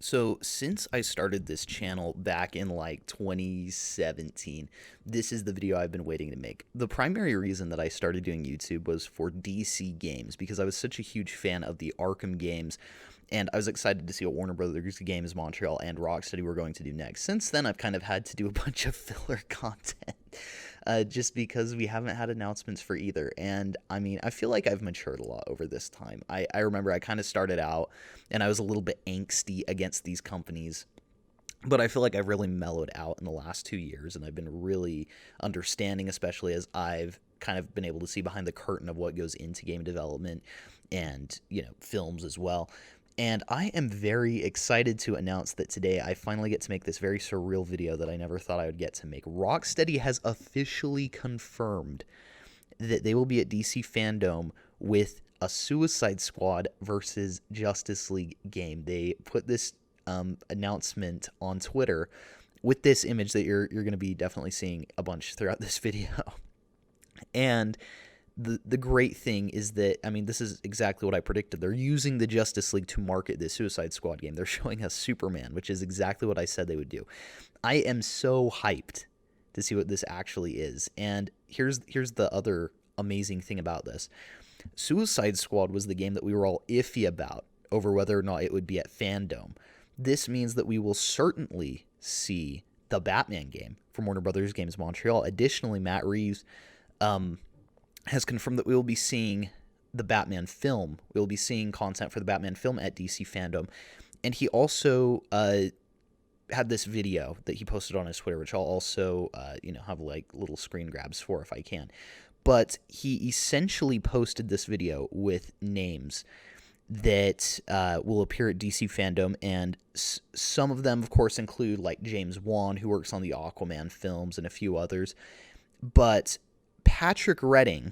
So, since I started this channel back in like 2017, this is the video I've been waiting to make. The primary reason that I started doing YouTube was for DC games because I was such a huge fan of the Arkham games, and I was excited to see what Warner Brothers Games Montreal and Rocksteady were going to do next. Since then, I've kind of had to do a bunch of filler content. Just because we haven't had announcements for either. And I mean, I feel like I've matured a lot over this time. I remember I kind of started out and I was a little bit angsty against these companies. But I feel like I've really mellowed out in the last 2 years, and I've been really understanding, especially as I've kind of been able to see behind the curtain of what goes into game development and, films as well. And I am very excited to announce that today I finally get to make this very surreal video that I never thought I would get to make. Rocksteady has officially confirmed that they will be at DC Fandome with a Suicide Squad versus Justice League game. They put this announcement on Twitter with this image that you're going to be definitely seeing a bunch throughout this video. And the great thing is that, I mean, this is exactly what I predicted. They're using the Justice League to market this Suicide Squad game. They're showing us Superman, which is exactly what I said they would do. I am so hyped to see what this actually is. And here's the other amazing thing about this. Suicide Squad was the game that we were all iffy about over whether or not it would be at Fandome. This means that we will certainly see the Batman game from Warner Brothers Games Montreal. Additionally, Matt Reeves has confirmed that we will be seeing the Batman film. We will be seeing content for the Batman film at DC Fandome. And he also had this video that he posted on his Twitter, which I'll also have like little screen grabs for if I can. But he essentially posted this video with names that will appear at DC Fandome, and some of them, of course, include like James Wan, who works on the Aquaman films, and a few others. But Patrick Redding,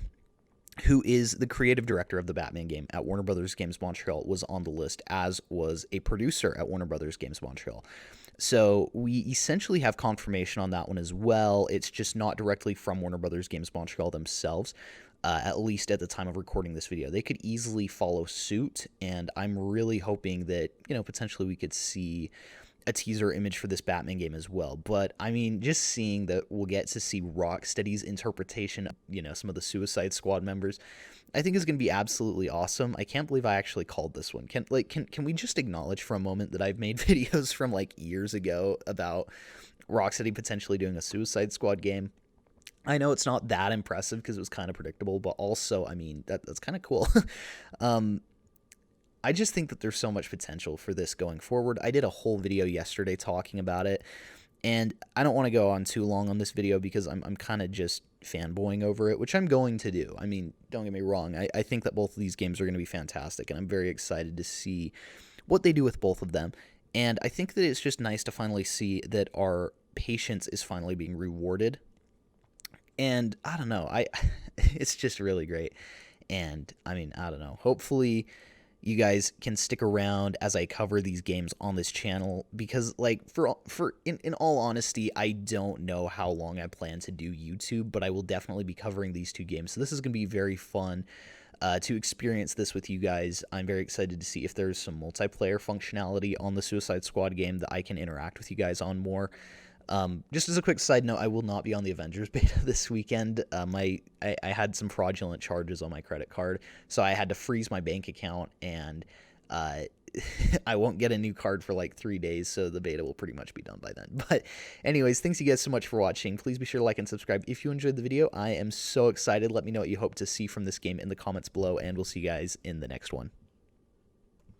who is the creative director of the Batman game at Warner Brothers Games Montreal, was on the list, as was a producer at Warner Brothers Games Montreal. So we essentially have confirmation on that one as well. It's just not directly from Warner Brothers Games Montreal themselves, at least at the time of recording this video. They could easily follow suit, and I'm really hoping that, potentially we could see a teaser image for this Batman game as well. But I mean, just seeing that we'll get to see Rocksteady's interpretation of, some of the Suicide Squad members, I think is going to be absolutely awesome. I can't believe I actually called this one. Can we just acknowledge for a moment that I've made videos from like years ago about Rocksteady potentially doing a Suicide Squad game? I know it's not that impressive because it was kind of predictable, but also, I mean, that's kind of cool. I just think that there's so much potential for this going forward. I did a whole video yesterday talking about it, and I don't want to go on too long on this video because I'm kind of just fanboying over it, which I'm going to do. I mean, don't get me wrong. I think that both of these games are going to be fantastic, and I'm very excited to see what they do with both of them. And I think that it's just nice to finally see that our patience is finally being rewarded. And I don't know, it's just really great. And I mean, I don't know. Hopefully you guys can stick around as I cover these games on this channel, because like in all honesty, I don't know how long I plan to do YouTube, but I will definitely be covering these two games. So this is going to be very fun to experience this with you guys. I'm very excited to see if there's some multiplayer functionality on the Suicide Squad game that I can interact with you guys on more. Just as a quick side note, I will not be on the Avengers beta this weekend. I had some fraudulent charges on my credit card, so I had to freeze my bank account, and I won't get a new card for like 3 days, so the beta will pretty much be done by then. But anyways, thanks you guys so much for watching. Please be sure to like and subscribe if you enjoyed the video. I am so excited. Let me know what you hope to see from this game in the comments below, and we'll see you guys in the next one.